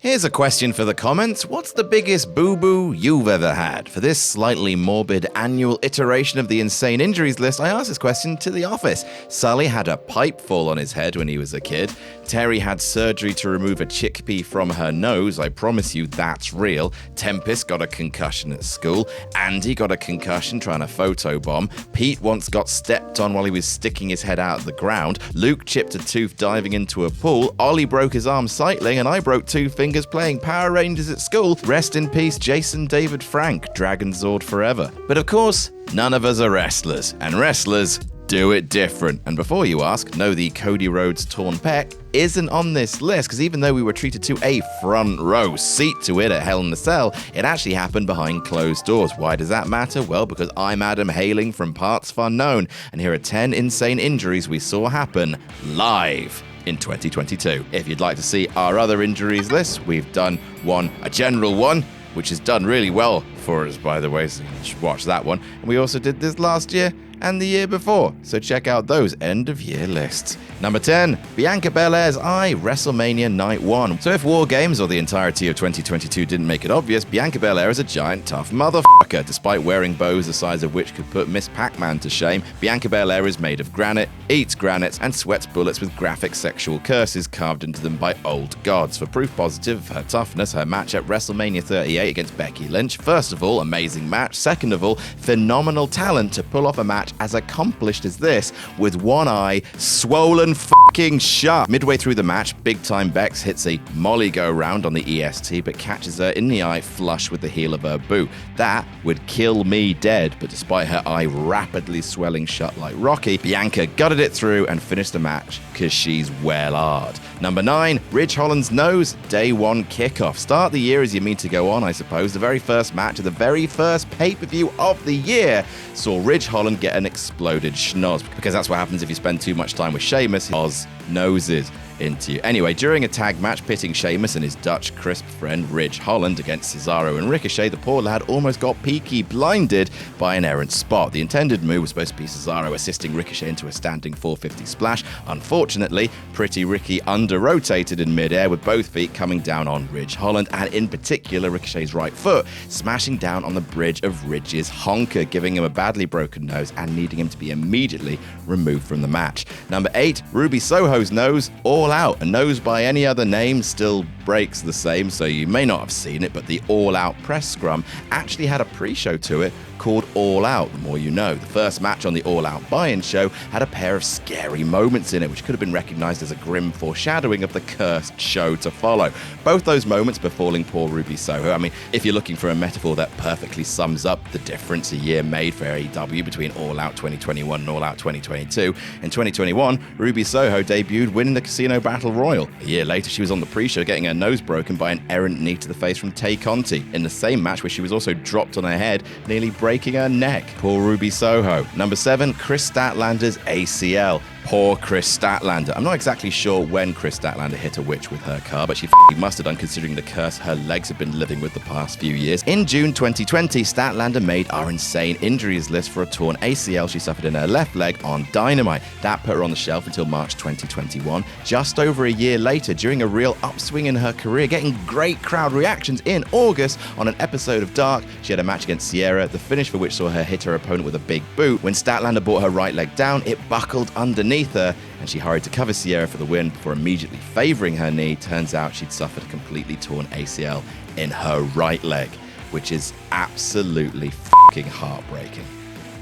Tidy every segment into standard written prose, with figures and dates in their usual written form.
Here's a question for the comments. What's the biggest boo-boo you've ever had? For this slightly morbid annual iteration of the insane injuries list, I asked this question to The Office. Sully had a pipe fall on his head when he was a kid. Terry had surgery to remove a chickpea from her nose. I promise you that's real. Tempest got a concussion at school. Andy got a concussion trying to photobomb. Pete once got stepped on while he was sticking his head out of the ground. Luke chipped a tooth diving into a pool. Ollie broke his arm cycling, and I broke 2 fingers playing Power Rangers at school. Rest in peace, Jason David Frank, Dragon Zord forever. But of course, none of us are wrestlers, and wrestlers do it different. And before you ask, no, the Cody Rhodes torn pec isn't on this list, because even though we were treated to a front row seat to it at Hell in a Cell, it actually happened behind closed doors. Why does that matter? Well, because I'm Adam, hailing from PartsFUNknown, and here are 10 insane injuries we saw happen live in 2022. If you'd like to see our other injuries list, we've done one, a general one, which has done really well for us, by the way, so you should watch that one. And we also did this last year and the year before, so check out those end-of-year lists. Number 10, Bianca Belair's Eye-Wrestlemania Night 1. So if War Games or the entirety of 2022 didn't make it obvious, Bianca Belair is a giant, tough motherfucker. Despite wearing bows the size of which could put Miss Pac-Man to shame, Bianca Belair is made of granite, eats granites, and sweats bullets with graphic sexual curses carved into them by old gods. For proof positive of her toughness, her match at WrestleMania 38 against Becky Lynch, first of all, amazing match. Second of all, phenomenal talent to pull off a match as accomplished as this, with one eye swollen fucking shut. Midway through the match, Big Time Bex hits a Molly go round on the EST, but catches her in the eye flush with the heel of her boot. That would kill me dead, but despite her eye rapidly swelling shut like Rocky, Bianca gutted it through and finished the match because she's well hard. Number 9, Ridge Holland's nose, day 1 kickoff. Start the year as you mean to go on, I suppose. The very first match of the very first pay-per-view of the year saw Ridge Holland get an exploded schnoz, because that's what happens if you spend too much time with Sheamus. Oz noses into you. Anyway, during a tag match pitting Sheamus and his Dutch crisp friend Ridge Holland against Cesaro and Ricochet, the poor lad almost got peaky blinded by an errant spot. The intended move was supposed to be Cesaro assisting Ricochet into a standing 450 splash. Unfortunately, Pretty Ricky under-rotated in midair with both feet coming down on Ridge Holland, and in particular Ricochet's right foot, smashing down on the bridge of Ridge's honker, giving him a badly broken nose and needing him to be immediately removed from the match. Number 8, Ruby Soho's nose, All Out. A nose by any other name still breaks the same, so you may not have seen it, but the All Out press scrum actually had a pre-show to it called All Out, the more you know. The first match on the All Out buy-in show had a pair of scary moments in it, which could have been recognized as a grim foreshadowing of the cursed show to follow. Both those moments befalling poor Ruby Soho. I mean, if you're looking for a metaphor that perfectly sums up the difference a year made for AEW between All Out 2021 and All Out 2022, in 2021, Ruby Soho debuted winning the Casino Battle Royal. A year later, she was on the pre-show getting her nose broken by an errant knee to the face from Tay Conti, in the same match where she was also dropped on her head, nearly breaking her neck. Poor Ruby Soho. Number 7, KRIS Statlander's ACL. Poor KRIS Statlander. I'm not exactly sure when KRIS Statlander hit a witch with her car, but she must have done, considering the curse her legs have been living with the past few years. In June 2020, Statlander made our insane injuries list for a torn ACL she suffered in her left leg on Dynamite. That put her on the shelf until March 2021. Just over a year later, during a real upswing in her career, getting great crowd reactions in August on an episode of Dark, she had a match against Sierra, the finish for which saw her hit her opponent with a big boot. When Statlander brought her right leg down, it buckled underneath her, and she hurried to cover Sierra for the win before immediately favoring her knee. Turns out she'd suffered a completely torn ACL in her right leg, which is absolutely fucking heartbreaking.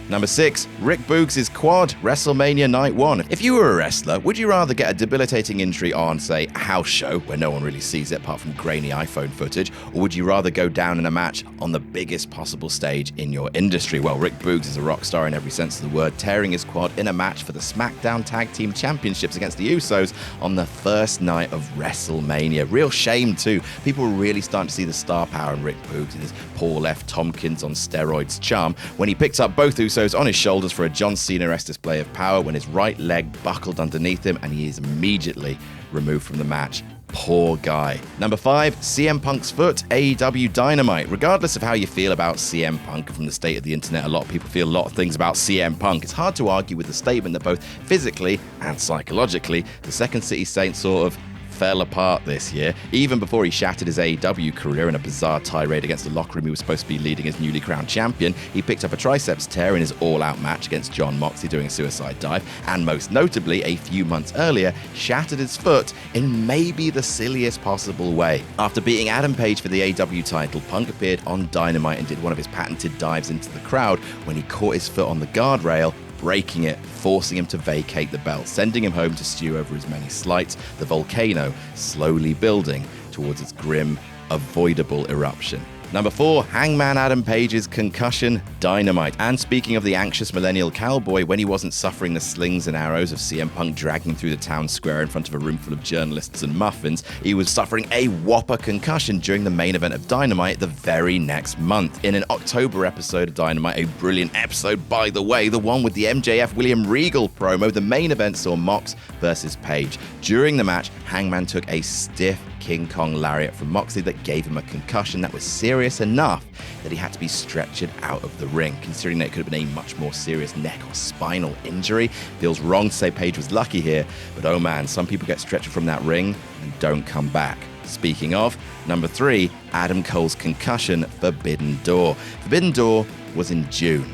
Number 6, Rick Boogz' quad, WrestleMania Night 1. If you were a wrestler, would you rather get a debilitating injury on, say, a house show, where no one really sees it apart from grainy iPhone footage, or would you rather go down in a match on the biggest possible stage in your industry? Well, Rick Boogz is a rock star in every sense of the word, tearing his quad in a match for the SmackDown Tag Team Championships against the Usos on the first night of WrestleMania. Real shame, too. People were really starting to see the star power in Rick Boogz and his Paul F. Tompkins on steroids charm when he picked up both Usos on his shoulders for a John Cena-esque display of power when his right leg buckled underneath him and he is immediately removed from the match. Poor guy. Number 5, CM Punk's foot, AEW Dynamite. Regardless of how you feel about CM Punk, from the state of the internet, a lot of people feel a lot of things about CM Punk. It's hard to argue with the statement that both physically and psychologically, the Second City Saints sort of fell apart this year. Even before he shattered his AEW career in a bizarre tirade against the locker room he was supposed to be leading as newly crowned champion, he picked up a triceps tear in his all-out match against Jon Moxley doing a suicide dive, and most notably, a few months earlier, shattered his foot in maybe the silliest possible way. After beating Adam Page for the AEW title, Punk appeared on Dynamite and did one of his patented dives into the crowd when he caught his foot on the guardrail, breaking it, forcing him to vacate the belt, sending him home to stew over his many slights, the volcano slowly building towards its grim, avoidable eruption. Number 4, Hangman Adam Page's Concussion, Dynamite. And speaking of the anxious millennial cowboy, when he wasn't suffering the slings and arrows of CM Punk dragging him through the town square in front of a room full of journalists and muffins, he was suffering a whopper concussion during the main event of Dynamite the very next month. In an October episode of Dynamite, a brilliant episode by the way, the one with the MJF William Regal promo, the main event saw Mox versus Page. During the match, Hangman took a stiff King Kong lariat from Moxley that gave him a concussion that was serious enough that he had to be stretchered out of the ring. Considering that it could have been a much more serious neck or spinal injury, feels wrong to say Page was lucky here, but oh man, some people get stretchered from that ring and don't come back. Speaking of, number 3, Adam Cole's concussion, Forbidden Door. Forbidden Door was in June.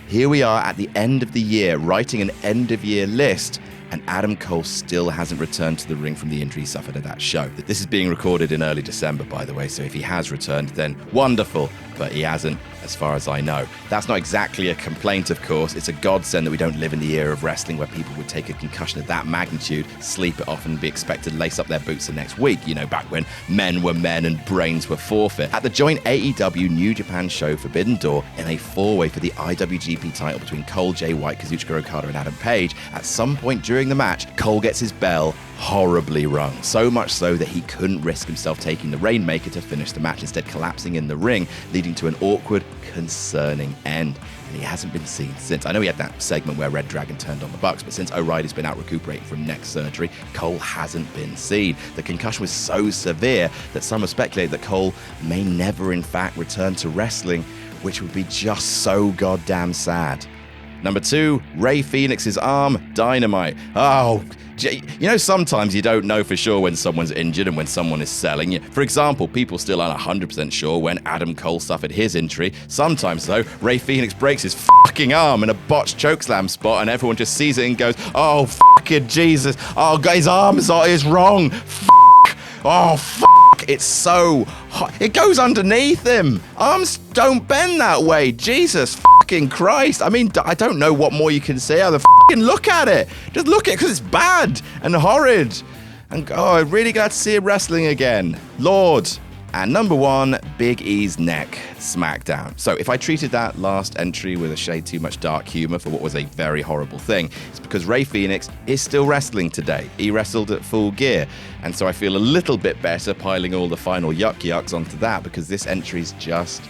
Here we are at the end of the year, writing an end-of-year list, and Adam Cole still hasn't returned to the ring from the injury he suffered at that show. This is being recorded in early December, by the way, so if he has returned, then wonderful, but he hasn't, as far as I know. That's not exactly a complaint, of course. It's a godsend that we don't live in the era of wrestling where people would take a concussion of that magnitude, sleep it off, and be expected to lace up their boots the next week, you know, back when men were men and brains were forfeit. At the joint AEW New Japan show Forbidden Door, in a four-way for the IWGP title between Cole, Jay White, Kazuchika Okada, and Adam Page, at some point during the match, Cole gets his bell horribly rung, so much so that he couldn't risk himself taking the Rainmaker to finish the match, instead collapsing in the ring, leading to an awkward, concerning end. And he hasn't been seen since. I know he had that segment where Red Dragon turned on the Bucks, but since O'Reilly's been out recuperating from neck surgery, Cole hasn't been seen. The concussion was so severe that some have speculated that Cole may never in fact return to wrestling, which would be just so goddamn sad. Number 2, Rey Fenix's arm, Dynamite. Oh, you know, sometimes you don't know for sure when someone's injured and when someone is selling you. For example, people still aren't 100% sure when Adam Cole suffered his injury. Sometimes, though, Rey Fenix breaks his fucking arm in a botched chokeslam spot and everyone just sees it and goes, oh, fucking Jesus. Oh, his arm is wrong. Oh, it's so hot. It goes underneath him. Arms don't bend that way. Jesus fucking Christ. I mean, I don't know what more you can say other fucking look at it. Just look at it because it's bad and horrid. And oh, I'm really glad to see him wrestling again. Lord. And number 1, Big E's neck, SmackDown. So if I treated that last entry with a shade too much dark humor for what was a very horrible thing, it's because Rey Fenix is still wrestling today. He wrestled at Full Gear. And so I feel a little bit better piling all the final yucks onto that, because this entry is just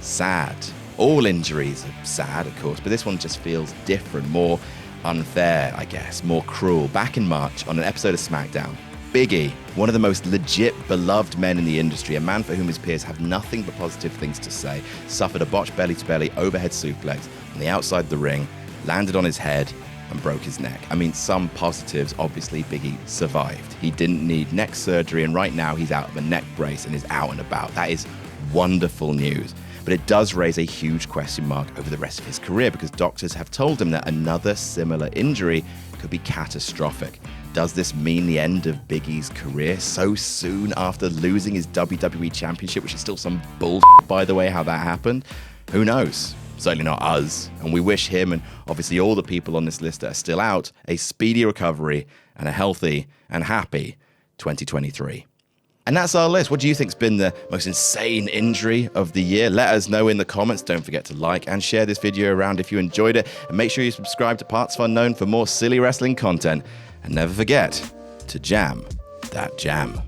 sad. All injuries are sad, of course, but this one just feels different, more unfair, I guess, more cruel. Back in March, on an episode of SmackDown, Big E, one of the most legit, beloved men in the industry, a man for whom his peers have nothing but positive things to say, suffered a botched belly-to-belly overhead suplex on the outside of the ring, landed on his head, and broke his neck. I mean, some positives, obviously Big E survived. He didn't need neck surgery, and right now he's out of a neck brace and is out and about. That is wonderful news. But it does raise a huge question mark over the rest of his career, because doctors have told him that another similar injury could be catastrophic. Does this mean the end of Big E's career so soon after losing his WWE Championship, which is still some bullshit, by the way, how that happened? Who knows? Certainly not us. And we wish him, and obviously all the people on this list that are still out, a speedy recovery and a healthy and happy 2023. And that's our list. What do you think's been the most insane injury of the year? Let us know in the comments. Don't forget to like and share this video around if you enjoyed it. And make sure you subscribe to partsFUNknown for more silly wrestling content. And never forget to jam that jam.